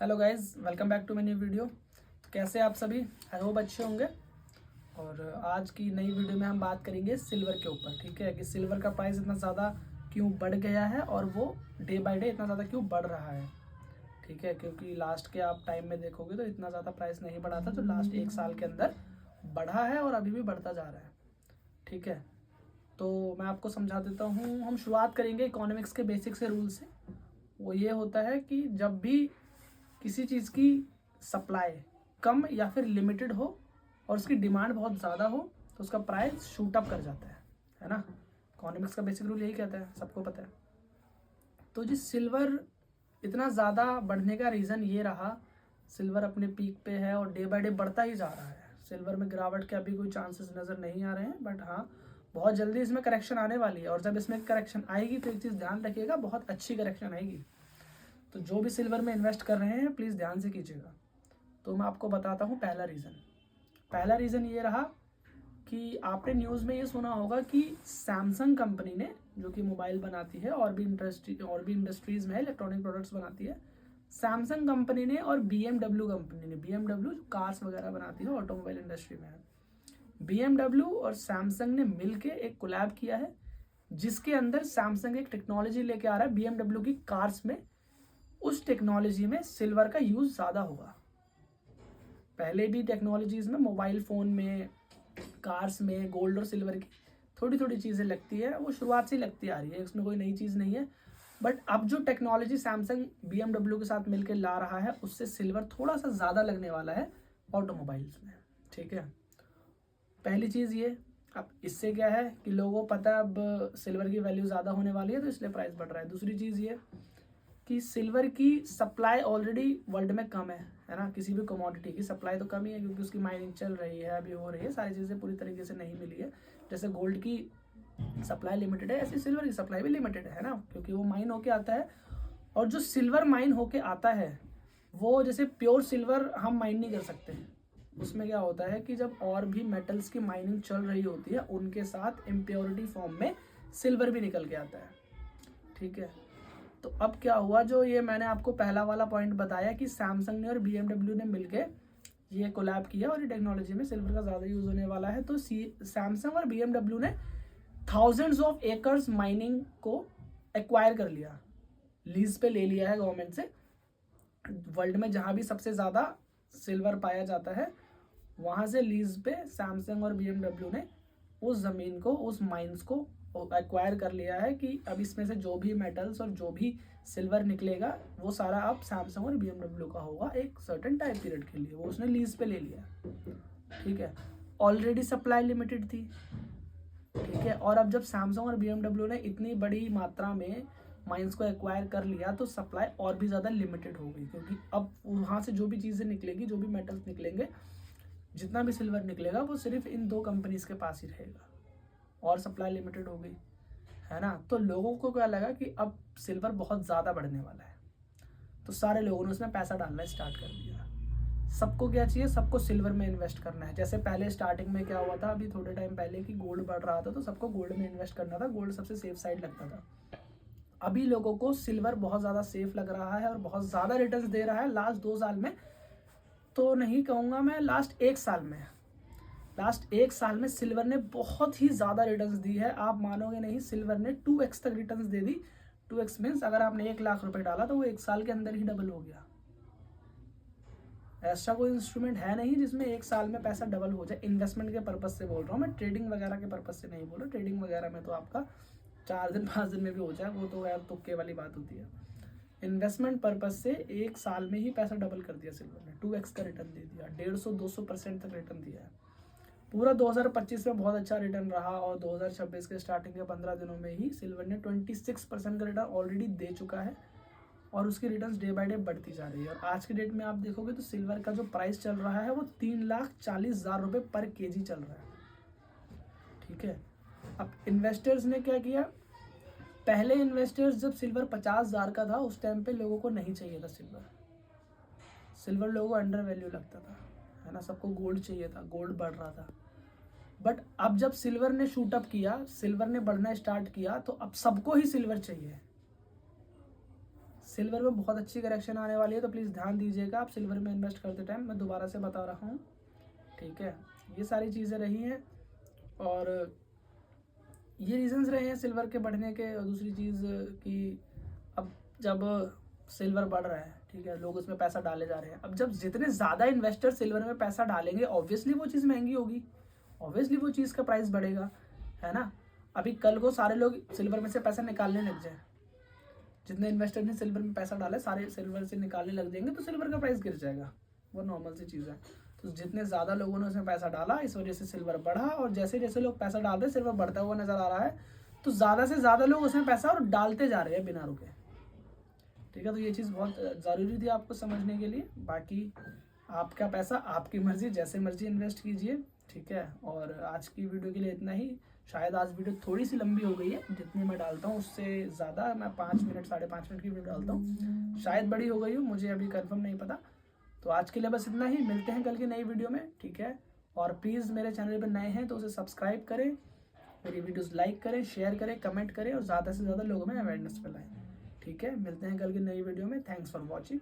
Hello guys, welcome back to my new video. कैसे आप सभी? आई होप अच्छे होंगे। और आज की नई वीडियो में हम बात करेंगे सिल्वर के ऊपर। ठीक है, कि सिल्वर का प्राइस इतना ज़्यादा क्यों बढ़ गया है और वो डे बाय डे इतना ज़्यादा क्यों बढ़ रहा है। ठीक है, क्योंकि लास्ट के आप टाइम में देखोगे तो इतना ज़्यादा प्राइस नहीं बढ़ा था, जो लास्ट एक साल के अंदर बढ़ा है और अभी भी बढ़ता जा रहा है। ठीक है, तो मैं आपको समझा देता हूँ। हम शुरुआत करेंगे इकोनॉमिक्स के बेसिक से रूल से। वो ये होता है कि जब भी किसी चीज़ की सप्लाई कम या फिर लिमिटेड हो और उसकी डिमांड बहुत ज़्यादा हो तो उसका प्राइस शूट अप कर जाता है ना। इकोनॉमिक्स का बेसिक रूल यही कहता है, सबको पता है। तो जी सिल्वर इतना ज़्यादा बढ़ने का रीज़न ये रहा, सिल्वर अपने पीक पे है और डे बाय डे बढ़ता ही जा रहा है। सिल्वर में गिरावट के अभी कोई चांसेस नज़र नहीं आ रहे हैं, बट हाँ बहुत जल्दी इसमें करेक्शन आने वाली है। और जब इसमें करेक्शन आएगी तो एक चीज़ ध्यान रखिएगा, बहुत अच्छी करेक्शन आएगी। तो जो भी सिल्वर में इन्वेस्ट कर रहे हैं प्लीज़ ध्यान से कीजिएगा। तो मैं आपको बताता हूँ पहला रीज़न ये रहा कि आपने न्यूज़ में ये सुना होगा कि सैमसंग कंपनी ने, जो कि मोबाइल बनाती है और भी इंडस्ट्रीज़ में इलेक्ट्रॉनिक प्रोडक्ट्स बनाती है, सैमसंग कंपनी ने और BMW कंपनी ने, BMW जो कार्स वगैरह बनाती है ऑटोमोबाइल इंडस्ट्री में है, BMW और सैमसंग ने मिलके एक कोलैब किया है, जिसके अंदर सैमसंग एक टेक्नोलॉजी लेके आ रहा है BMW की कार्स में। उस टेक्नोलॉजी में सिल्वर का यूज़ ज़्यादा होगा। पहले भी टेक्नोलॉजीज़ में, मोबाइल फ़ोन में, कार्स में गोल्ड और सिल्वर की थोड़ी थोड़ी चीज़ें लगती है, वो शुरुआत से ही लगती आ रही है, इसमें कोई नई चीज़ नहीं है। बट अब जो टेक्नोलॉजी सैमसंग BMW के साथ मिलकर ला रहा है, उससे सिल्वर थोड़ा सा ज़्यादा लगने वाला है ऑटोमोबाइल्स में। ठीक है, पहली चीज़ ये। अब इससे क्या है कि लोगों को पता है अब सिल्वर की वैल्यू ज़्यादा होने वाली है, तो इसलिए प्राइस बढ़ रहा है। दूसरी चीज़ ये कि सिल्वर की सप्लाई ऑलरेडी वर्ल्ड में कम है ना। किसी भी कमोडिटी की सप्लाई तो कम ही है, क्योंकि उसकी माइनिंग चल रही है, अभी हो रही है, सारी चीज़ें पूरी तरीके से नहीं मिली है। जैसे गोल्ड की सप्लाई लिमिटेड है, ऐसे सिल्वर की सप्लाई भी लिमिटेड है ना, क्योंकि वो माइन होके आता है। और जो सिल्वर माइन होके आता है वो, जैसे प्योर सिल्वर हम माइन नहीं कर सकते। उसमें क्या होता है कि जब और भी मेटल्स की माइनिंग चल रही होती है, उनके साथ इम्प्योरिटी फॉर्म में सिल्वर भी निकल के आता है। ठीक है, तो अब क्या हुआ, जो ये मैंने आपको पहला वाला पॉइंट बताया कि सैमसंग ने और BMW ने मिलके ये कोलैब किया और ये टेक्नोलॉजी में सिल्वर का ज़्यादा यूज़ होने वाला है। तो सैमसंग और BMW ने थाउजेंड्स ऑफ एकर्स माइनिंग को एक्वायर कर लिया, लीज पे ले लिया है गवर्नमेंट से। वर्ल्ड में जहाँ भी सबसे ज़्यादा सिल्वर पाया जाता है, वहाँ से लीज पे सैमसंग और BMW ने उस ज़मीन को, उस माइंस को एक्वायर कर लिया है कि अब इसमें से जो भी मेटल्स और जो भी सिल्वर निकलेगा वो सारा अब सैमसंग और BMW का होगा एक सर्टेन टाइम पीरियड के लिए। वो उसने लीज पे ले लिया। ठीक है, ऑलरेडी सप्लाई लिमिटेड थी। ठीक है, और अब जब सैमसंग और BMW ने इतनी बड़ी मात्रा में माइंस को एक्वायर कर लिया तो सप्लाई और भी ज़्यादा लिमिटेड हो गई, क्योंकि अब वहाँ से जो भी चीज़ें निकलेगी, जो भी मेटल्स निकलेंगे, जितना भी सिल्वर निकलेगा, वो सिर्फ इन दो कंपनीज के पास ही रहेगा और सप्लाई लिमिटेड हो गई, है ना। तो लोगों को क्या लगा कि अब सिल्वर बहुत ज़्यादा बढ़ने वाला है, तो सारे लोगों ने उसमें पैसा डालना स्टार्ट कर दिया। सबको क्या चाहिए, सबको सिल्वर में इन्वेस्ट करना है। जैसे पहले स्टार्टिंग में क्या हुआ था, अभी थोड़े टाइम पहले, कि गोल्ड बढ़ रहा था तो सबको गोल्ड में इन्वेस्ट करना था, गोल्ड सबसे सेफ साइड लगता था। अभी लोगों को सिल्वर बहुत ज़्यादा सेफ लग रहा है और बहुत ज़्यादा रिटर्न दे रहा है लास्ट 2 साल में। तो नहीं कहूँगा मैं, लास्ट एक साल में सिल्वर ने बहुत ही ज़्यादा रिटर्न्स दी है। आप मानोगे नहीं, सिल्वर ने 2x तक रिटर्न्स दे दी। 2x मीन्स अगर आपने 1 लाख रुपए डाला तो वो 1 साल के अंदर ही डबल हो गया। ऐसा कोई इंस्ट्रूमेंट है नहीं जिसमें 1 साल में पैसा डबल हो जाए। इन्वेस्टमेंट के पर्पज से बोल रहा हूँ मैं, ट्रेडिंग वगैरह के पर्पज से नहीं बोल रहा। ट्रेडिंग वगैरह में तो आपका 4 दिन 5 दिन में भी हो जाए, वो तो यार तुक्के वाली बात होती है। इन्वेस्टमेंट पर्पज से 1 साल में ही पैसा डबल कर दिया सिल्वर ने, 2x का रिटर्न दे दिया, 150-200% तक रिटर्न दिया है। पूरा 2025 में बहुत अच्छा रिटर्न रहा और 2026 के स्टार्टिंग के 15 दिनों में ही सिल्वर ने 26% का रिटर्न ऑलरेडी दे चुका है और उसकी रिटर्न्स डे बाय डे बढ़ती जा रही है। और आज के डेट में आप देखोगे तो सिल्वर का जो प्राइस चल रहा है वो 3,40,000 रुपये पर केजी चल रहा है। ठीक है, अब इन्वेस्टर्स ने क्या किया, पहले इन्वेस्टर्स जब सिल्वर 50,000 का था उस टाइम पे लोगों को नहीं चाहिए था सिल्वर लोगों को अंडर वैल्यू लगता था, है ना। सबको गोल्ड चाहिए था, गोल्ड बढ़ रहा था। बट अब जब सिल्वर ने शूट अप किया, सिल्वर ने बढ़ना स्टार्ट किया, तो अब सबको ही सिल्वर चाहिए। सिल्वर में बहुत अच्छी करेक्शन आने वाली है, तो प्लीज़ ध्यान दीजिएगा आप सिल्वर में इन्वेस्ट करते टाइम। मैं दोबारा से बता रहा हूँ, ठीक है। ये सारी चीज़ें रही हैं और ये रीजंस रहे हैं सिल्वर के बढ़ने के। और दूसरी चीज़ कि अब जब सिल्वर बढ़ रहा है, ठीक है, लोग उसमें पैसा डाले जा रहे हैं। अब जब जितने ज़्यादा इन्वेस्टर सिल्वर में पैसा डालेंगे, ऑब्वियसली वो चीज़ महंगी होगी, ऑब्वियसली वो चीज़ का प्राइस बढ़ेगा, है ना। अभी कल को सारे लोग सिल्वर में से पैसा निकालने लग जाए, जितने इन्वेस्टर ने सिल्वर में पैसा डाला है सारे सिल्वर से निकालने लग जाएंगे, तो सिल्वर का प्राइस गिर जाएगा, वो नॉर्मल सी चीज़ है। तो जितने ज़्यादा लोगों ने उसमें पैसा डाला, इस वजह से सिल्वर बढ़ा, और जैसे जैसे लोग पैसा डाल रहे हैं सिल्वर बढ़ता हुआ नज़र आ रहा है। तो ज़्यादा से ज़्यादा लोग उसमें पैसा और डालते जा रहे हैं बिना रुके, ठीक है। तो ये चीज़ बहुत ज़रूरी थी आपको समझने के लिए। बाकी आपका पैसा आपकी मर्ज़ी, जैसे मर्ज़ी इन्वेस्ट कीजिए, ठीक है। और आज की वीडियो के लिए इतना ही। शायद आज वीडियो थोड़ी सी लंबी हो गई है, जितनी मैं डालता हूँ उससे ज़्यादा मैं 5 मिनट 5.5 मिनट की वीडियो डालता हूँ, शायद बड़ी हो गई हो, मुझे अभी कंफर्म नहीं पता। तो आज के लिए बस इतना ही, मिलते हैं कल की नई वीडियो में, ठीक है। और प्लीज़ मेरे चैनल पर नए हैं तो उसे सब्सक्राइब करें, मेरी वीडियोज़ लाइक करें, शेयर करें, कमेंट करें और ज़्यादा से ज़्यादा लोगों में अवेयरनेस फैलाएं, ठीक है। मिलते हैं कल की नई वीडियो में। Thanks for watching.